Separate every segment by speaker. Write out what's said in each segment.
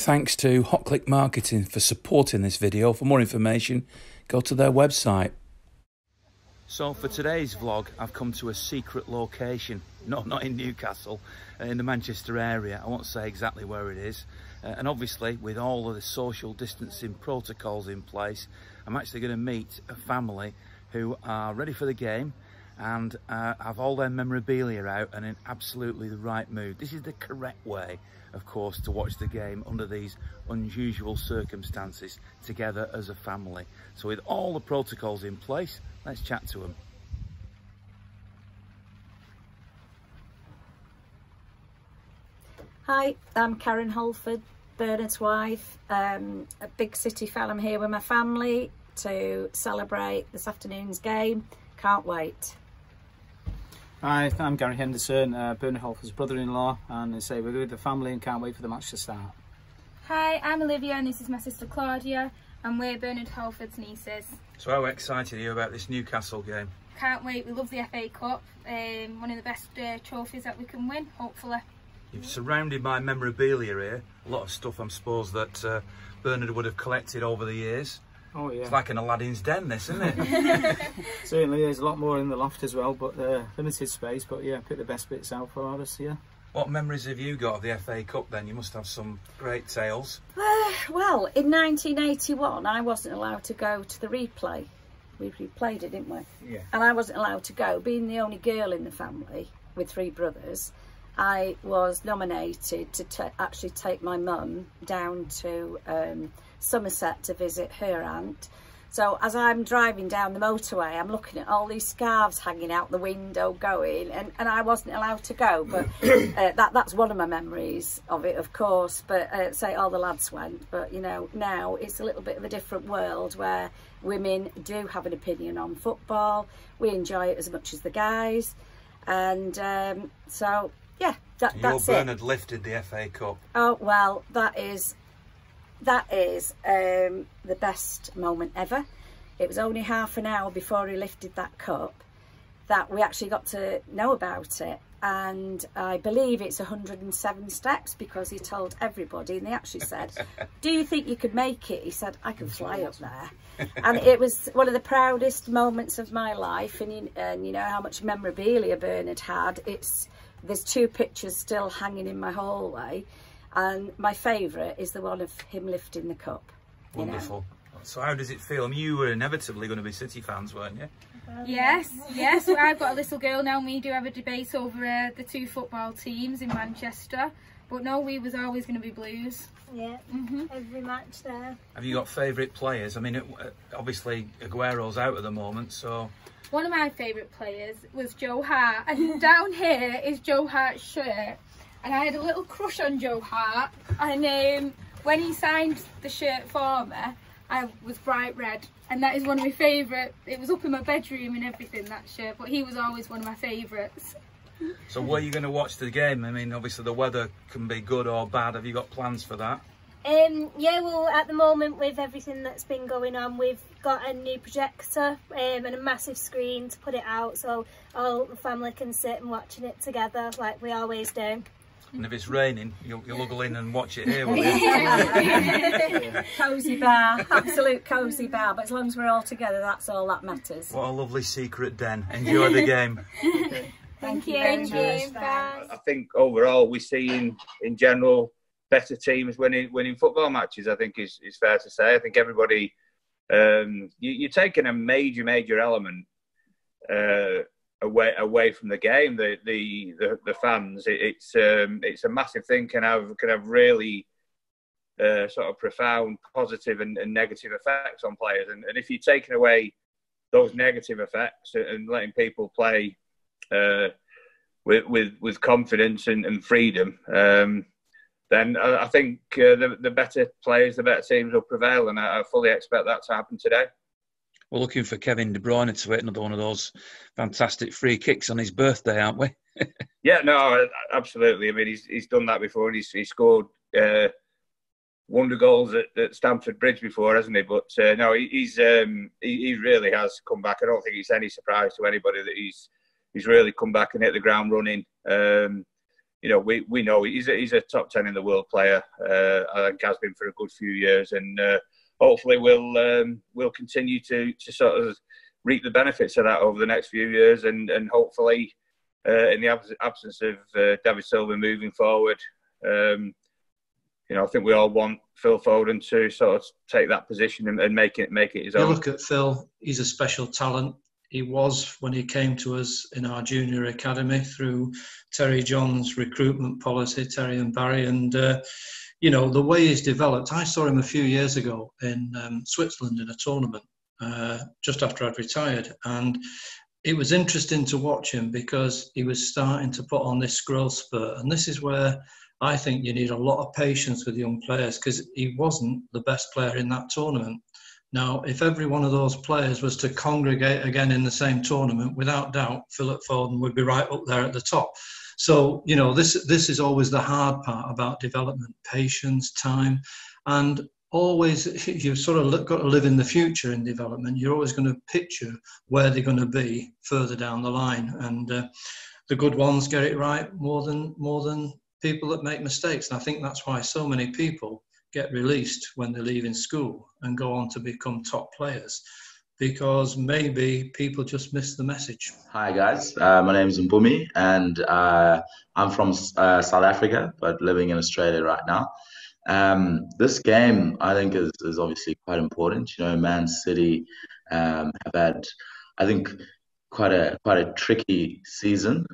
Speaker 1: Thanks to Hotclickmarketing for supporting this video. For more information, go to their website. So for today's vlog, I've come to a secret location. No, not in Newcastle, in the Manchester area. I won't say exactly where it is. And obviously, with all of the social distancing protocols in place, I'm actually going to meet a family who are ready for the game and have all their memorabilia out and in absolutely the right mood. This is the correct way, of course, to watch the game under these unusual circumstances together as a family. So with all the protocols in place, let's chat to them.
Speaker 2: Hi, I'm Karen Halford, Bernard's wife. A big city fan. I'm here with my family to celebrate this afternoon's game. Can't wait.
Speaker 3: Hi, I'm Gary Henderson, Bernard Halford's brother-in-law, and I say we're with the family and can't wait for the match to start.
Speaker 4: Hi, I'm Olivia and this is my sister Claudia and we're Bernard Halford's nieces.
Speaker 1: So how excited are you about this Newcastle game?
Speaker 4: Can't wait, we love the FA Cup, one of the best trophies that we can win, hopefully.
Speaker 1: You've surrounded my memorabilia here, a lot of stuff I suppose that Bernard would have collected over the years.
Speaker 3: Oh yeah.
Speaker 1: It's like an Aladdin's den, this, isn't it?
Speaker 3: Certainly, there's a lot more in the loft as well, but limited space, but yeah, pick the best bits out for us, yeah.
Speaker 1: What memories have you got of the FA Cup then? You must have some great tales.
Speaker 2: Well, in 1981, I wasn't allowed to go to the replay. We replayed it, didn't we?
Speaker 3: Yeah.
Speaker 2: And I wasn't allowed to go. Being the only girl in the family with three brothers, I was nominated to actually take my mum down to Somerset to visit her aunt. So as I'm driving down the motorway, I'm looking at all these scarves hanging out the window going, and I wasn't allowed to go, but that's one of my memories of it, of course. But say all the lads went, but you know, now it's a little bit of a different world where women do have an opinion on football. We enjoy it as much as the guys, and so yeah, that's it.
Speaker 1: Bernard lifted the FA Cup.
Speaker 2: Oh well, that is the best moment ever. It was only half an hour before he lifted that cup that we actually got to know about it, and I believe it's 107 steps because he told everybody, and they actually said, do you think you could make it? He said, I can fly up there. And it was one of the proudest moments of my life, and you know how much memorabilia Bernard had. There's two pictures still hanging in my hallway. And my favourite is the one of him lifting the cup.
Speaker 1: Wonderful. You know? So how does it feel? I mean, you were inevitably going to be City fans, weren't you?
Speaker 4: Yes. I've got a little girl now. We do have a debate over the two football teams in Manchester. But no, we was always going to be Blues.
Speaker 5: Yeah, every match there.
Speaker 1: Have you got favourite players? I mean, obviously Aguero's out at the moment, so...
Speaker 4: One of my favourite players was Joe Hart. And down here is Joe Hart's shirt. And I had a little crush on Joe Hart, and when he signed the shirt for me, I was bright red, and that is one of my favourite. It was up in my bedroom and everything, that shirt, but he was always one of my favourites.
Speaker 1: So where are you going to watch the game? I mean, obviously the weather can be good or bad. Have you got plans for that?
Speaker 5: Yeah, well, at the moment with everything that's been going on, we've got a new projector and a massive screen to put it out, so all the family can sit and watching it together like we always do.
Speaker 1: And if it's raining, you'll luggle in and watch it here, will you?
Speaker 2: Cosy bar, absolute cosy bar. But as long as we're all together, that's all that matters.
Speaker 1: What a lovely secret den. Enjoy the game.
Speaker 2: Okay. Thank you.
Speaker 5: Bye.
Speaker 6: I think overall we see in general better teams winning football matches. I think is fair to say. I think everybody you're taking a major element away from the game. The fans, it's a massive thing. Can have really sort of profound positive and negative effects on players. And if you're taking away those negative effects and letting people play with confidence and freedom, then I think the better players, the better teams will prevail, and I fully expect that to happen today.
Speaker 1: We're looking for Kevin De Bruyne to hit another one of those fantastic free kicks on his birthday, aren't we?
Speaker 6: Yeah, no, absolutely. I mean, he's done that before, and he's scored wonder goals at Stamford Bridge before, hasn't he? But no, he really has come back. I don't think it's any surprise to anybody that he's really come back and hit the ground running. you know, we know he's a top 10 in the world player. I think has been for a good few years, and hopefully we'll continue to sort of reap the benefits of that over the next few years, and hopefully in the absence of David Silva moving forward, you know, I think we all want Phil Foden to sort of take that position and make it his own.
Speaker 7: You look at Phil; he's a special talent. He was when he came to us in our junior academy through Terry John's recruitment policy, Terry and Barry, and you know, the way he's developed. I saw him a few years ago in Switzerland in a tournament just after I'd retired, and it was interesting to watch him because he was starting to put on this growth spurt, and this is where I think you need a lot of patience with young players, because he wasn't the best player in that tournament. Now, if every one of those players was to congregate again in the same tournament, without doubt, Philip Foden would be right up there at the top. So, you know, this is always the hard part about development: patience, time, and always you've sort of got to live in the future in development. You're always going to picture where they're going to be further down the line, and the good ones get it right more than people that make mistakes. And I think that's why so many people get released when they're leaving school and go on to become top players, because maybe people just miss the message.
Speaker 8: Hi guys, my name is Mbumi, and I'm from South Africa, but living in Australia right now. This game, I think, is obviously quite important. You know, Man City have had, I think, quite a tricky season.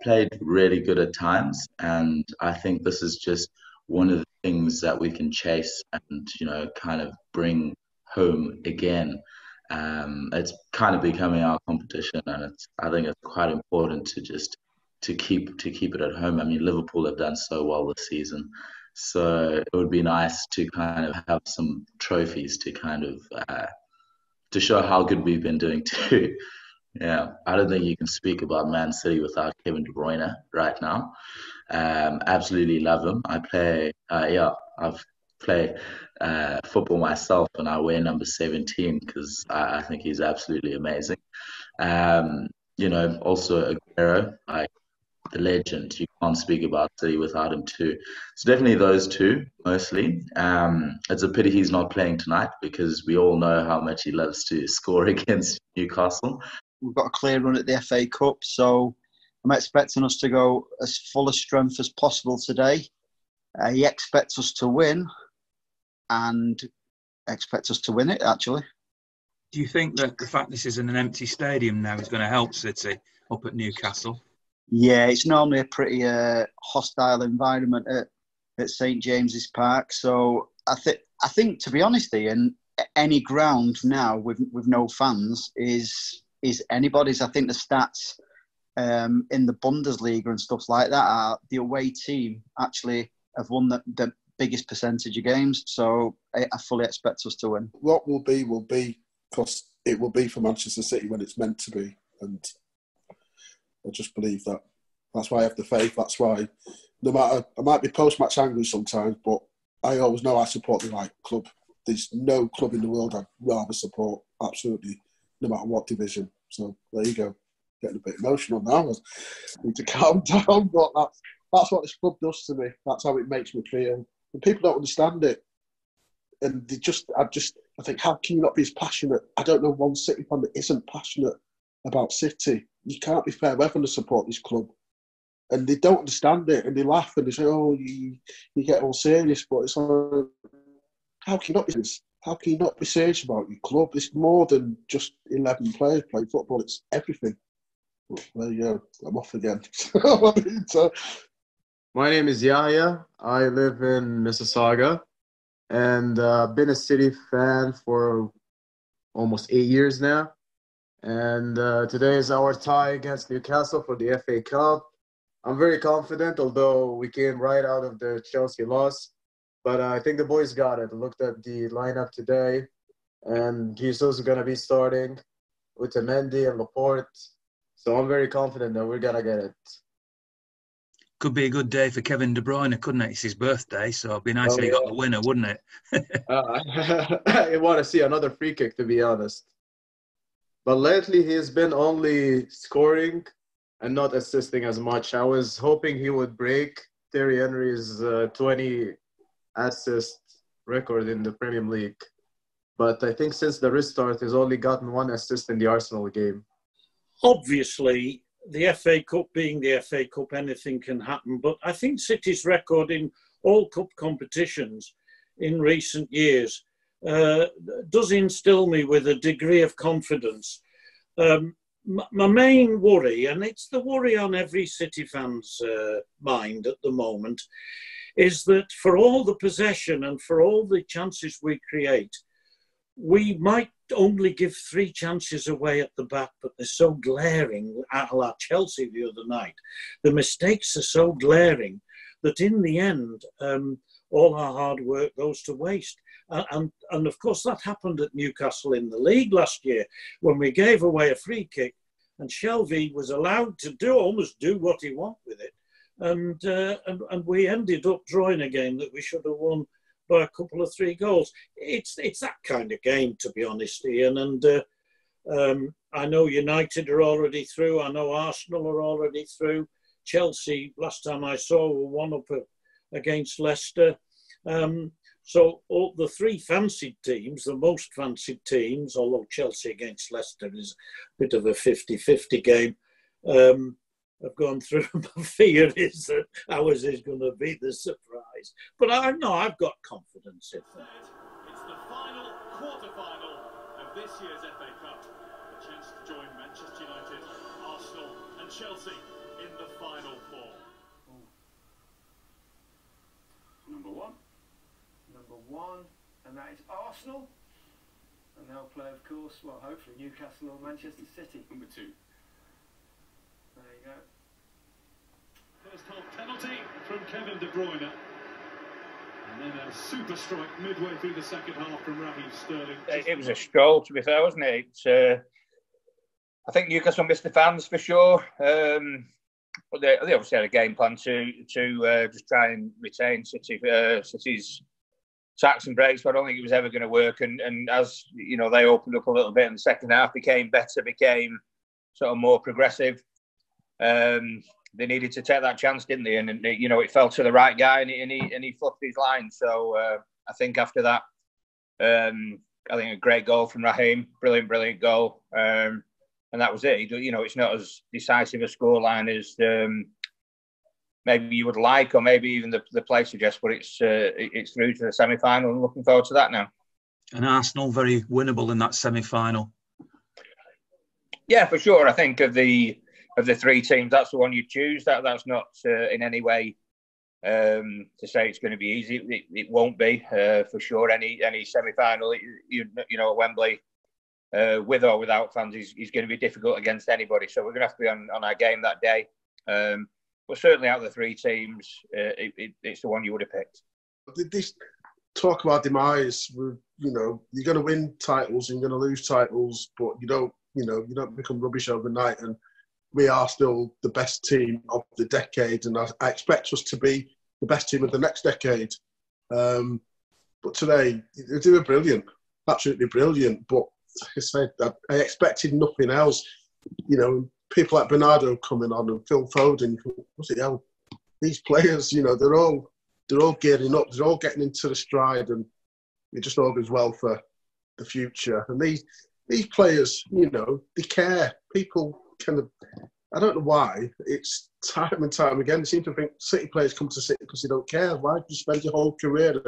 Speaker 8: Played really good at times, and I think this is just one of the things that we can chase and, you know, kind of bring home again. It's kind of becoming our competition, and I think it's quite important to keep it at home. I mean, Liverpool have done so well this season, so it would be nice to kind of have some trophies to kind of to show how good we've been doing too. Yeah, I don't think you can speak about Man City without Kevin De Bruyne right now. Absolutely love him. I've played football myself, and I wear number 17 because I think he's absolutely amazing. You know, also Aguero, like the legend. You can't speak about City without him too. So definitely those two mostly. It's a pity he's not playing tonight, because we all know how much he loves to score against Newcastle.
Speaker 9: We've got a clear run at the FA Cup, so I'm expecting us to go as full of strength as possible today. He expects us to win, and expects us to win it, actually.
Speaker 1: Do you think that the fact this is in an empty stadium now is going to help City up at Newcastle?
Speaker 9: Yeah, it's normally a pretty hostile environment at St James's Park. So I think, to be honest, Ian, any ground now with no fans is anybody's. I think the stats in the Bundesliga and stuff like that are the away team actually have won the biggest percentage of games. So I fully expect us to win.
Speaker 10: What will be, because it will be for Manchester City when it's meant to be. And I just believe that. That's why I have the faith. That's why, no matter, I might be post-match angry sometimes, but I always know I support the right club. There's no club in the world I'd rather support, absolutely, no matter what division. So there you go. Getting a bit emotional now. I need to calm down, but that's what this club does to me. That's how it makes me feel. And people don't understand it. And I think, how can you not be as passionate? I don't know one City fan that isn't passionate about City. You can't be fair weather to support this club. And they don't understand it, and they laugh and they say, "Oh, you get all serious." But it's like, how can you not be serious? How can you not be serious about your club? It's more than just 11 players playing football. It's everything. Well, there you go. I'm off again.
Speaker 11: My name is Yahya. I live in Mississauga, and I've been a City fan for almost 8 years now. And today is our tie against Newcastle for the FA Cup. I'm very confident, although we came right out of the Chelsea loss. But I think the boys got it. I looked at the lineup today, and Jesus is going to be starting with Mendy and Laporte. So I'm very confident that we're going to get it.
Speaker 1: Could be a good day for Kevin De Bruyne, couldn't it? It's his birthday, so it'd be nice if he got the winner, wouldn't it?
Speaker 11: I want to see another free kick, to be honest. But lately, he's been only scoring and not assisting as much. I was hoping he would break Thierry Henry's 20 assist record in the Premier League. But I think since the restart, he's only gotten 1 assist in the Arsenal game.
Speaker 12: Obviously, the FA Cup being the FA Cup, anything can happen. But I think City's record in all cup competitions in recent years does instill me with a degree of confidence. My main worry, and it's the worry on every City fan's mind at the moment, is that for all the possession and for all the chances we create, we might only give 3 chances away at the back, but they're so glaring, a la Chelsea the other night. The mistakes are so glaring that in the end, all our hard work goes to waste. And of course, that happened at Newcastle in the league last year when we gave away a free kick and Shelvey was allowed to almost do what he wanted with it. And we ended up drawing a game that we should have won by a couple of 3 goals. It's that kind of game, to be honest, Ian. And I know United are already through. I know Arsenal are already through. Chelsea, last time I saw, were 1 up against Leicester. So all the 3 fancied teams, the most fancied teams, although Chelsea against Leicester is a bit of a 50-50 game, have gone through. My fear is that ours is going to be the surprise. But I know I've got confidence in that.
Speaker 13: It's the final quarter-final of this year's FA Cup. A chance to join Manchester United, Arsenal and Chelsea in the final 4. Number one, and that is Arsenal. And they'll play, of course, well, hopefully Newcastle or Manchester City. Number 2. There you go. First half penalty from Kevin De Bruyne. And then a super strike midway through the second half from Raheem Sterling.
Speaker 6: It was a stroll, to be fair, wasn't it? I think Newcastle missed the fans for sure. But they obviously had a game plan to just try and retain City's attacks and breaks, but I don't think it was ever going to work. And as you know, they opened up a little bit in the second half, became better, became sort of more progressive. They needed to take that chance, didn't they? And you know, it fell to the right guy, and he fluffed his line. So I think after that, I think a great goal from Raheem, brilliant goal. And that was it. You know, it's not as decisive a scoreline as maybe you would like, or maybe even the play suggests. But it's through to the semi-final, and looking forward to that now.
Speaker 1: And Arsenal very winnable in that semi-final.
Speaker 6: Yeah, for sure. I think of the 3 teams, that's the one you choose. That's not in any way to say it's going to be easy. It won't be for sure. Any semi-final, you know, at Wembley. With or without fans, he's going to be difficult against anybody. So we're going to have to be on our game that day. But certainly out of the 3 teams, it's the one you would have picked.
Speaker 10: This talk about demise, you know, you're going to win titles and you're going to lose titles, but you don't become rubbish overnight. And we are still the best team of the decade, and I expect us to be the best team of the next decade. But today, they were brilliant, absolutely brilliant. But like I said, I expected nothing else. You know, people like Bernardo coming on and Phil Foden. What's it? Hell, these players, you know, they're all gearing up. They're all getting into the stride, and it just augurs well for the future. And these players, you know, they care. People kind of, I don't know why. It's time and time again. They seem to think City players come to City because they don't care. Why do you spend your whole career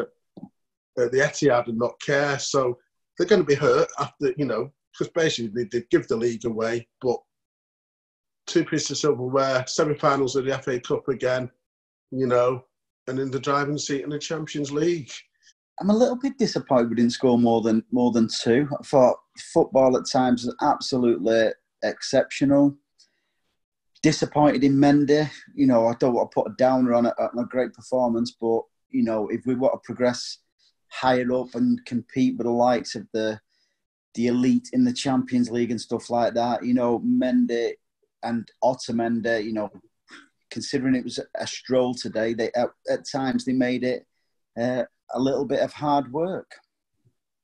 Speaker 10: at the Etihad and not care? So they're going to be hurt after, you know, because basically they give the league away. But 2 pieces of silverware, semi-finals of the FA Cup again, you know, and in the driving seat in the Champions League.
Speaker 9: I'm a little bit disappointed we didn't score more than 2. I thought football at times was absolutely exceptional. Disappointed in Mendy. You know, I don't want to put a downer on a great performance, but, you know, if we want to progress higher up and compete with the likes of the elite in the Champions League and stuff like that, you know, Mendy and Otamendi, you know, considering it was a stroll today, they at times they made it a little bit of hard work.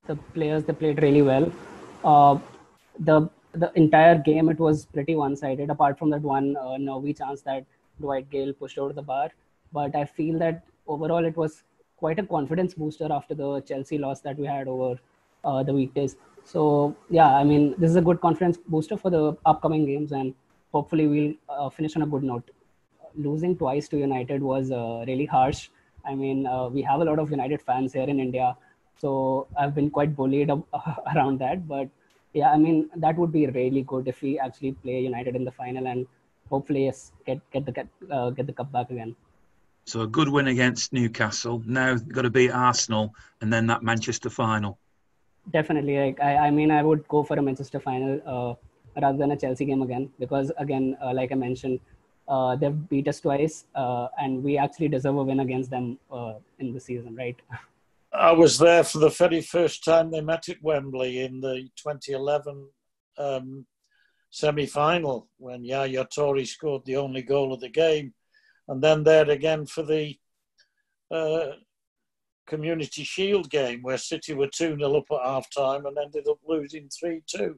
Speaker 14: The players, they played really well. The the entire game, it was pretty one-sided, apart from that one nervy chance that Dwight Gale pushed over the bar. But I feel that overall it was quite a confidence booster after the Chelsea loss that we had over the weekdays. So yeah, I mean, this is a good confidence booster for the upcoming games, and hopefully we'll finish on a good note. Losing twice to United was really harsh. I mean, we have a lot of United fans here in India, so I've been quite bullied around that. But yeah, I mean, that would be really good if we actually play United in the final and hopefully yes, get the cup back again.
Speaker 1: So a good win against Newcastle. Now got to beat Arsenal and then that Manchester final.
Speaker 14: Definitely. Like, I mean, I would go for a Manchester final rather than a Chelsea game again, because again, like I mentioned, they've beat us twice and we actually deserve a win against them in the season, right?
Speaker 12: I was there for the very first time they met at Wembley in the 2011 semi-final when Yaya Toure scored the only goal of the game. And then there again for the Community Shield game where City were 2-0 up at half-time and ended up losing 3-2.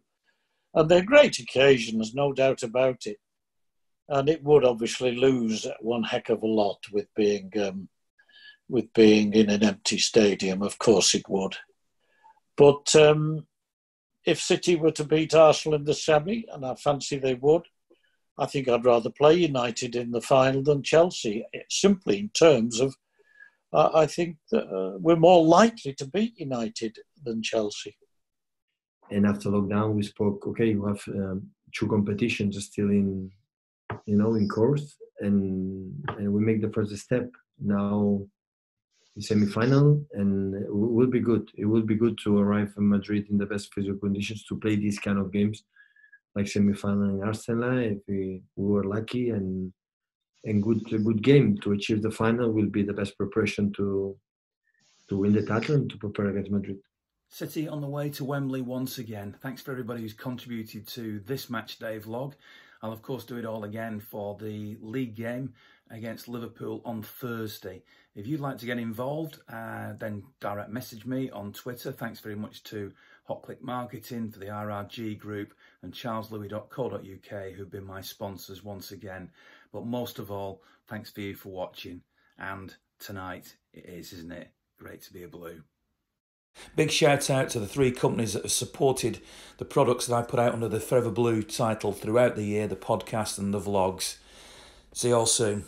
Speaker 12: And they're great occasions, no doubt about it. And it would obviously lose one heck of a lot with being in an empty stadium. Of course it would. But if City were to beat Arsenal in the semi, and I fancy they would, I think I'd rather play United in the final than Chelsea, simply in terms of I think that we're more likely to beat United than Chelsea.
Speaker 15: And after lockdown, we spoke, okay, you have two competitions still in course, and we make the first step. Now the semi-final, and it will be good. It will be good to arrive in Madrid in the best physical conditions to play these kind of games, like semi-final in Arsenal. If we were lucky and good game to achieve the final, will be the best preparation to win the title and to prepare against Madrid.
Speaker 1: City on the way to Wembley once again. Thanks for everybody who's contributed to this match day vlog. I'll of course do it all again for the league game against Liverpool on Thursday. If you'd like to get involved, then direct message me on Twitter. Thanks very much to Hotclickmarketing for the RRG Group and charleslouis.co.uk who've been my sponsors once again. But most of all, thanks for you for watching. And tonight it is, isn't it? Great to be a Blue. Big shout out to the 3 companies that have supported the products that I put out under the Forever Blue title throughout the year, the podcast and the vlogs. See you all soon.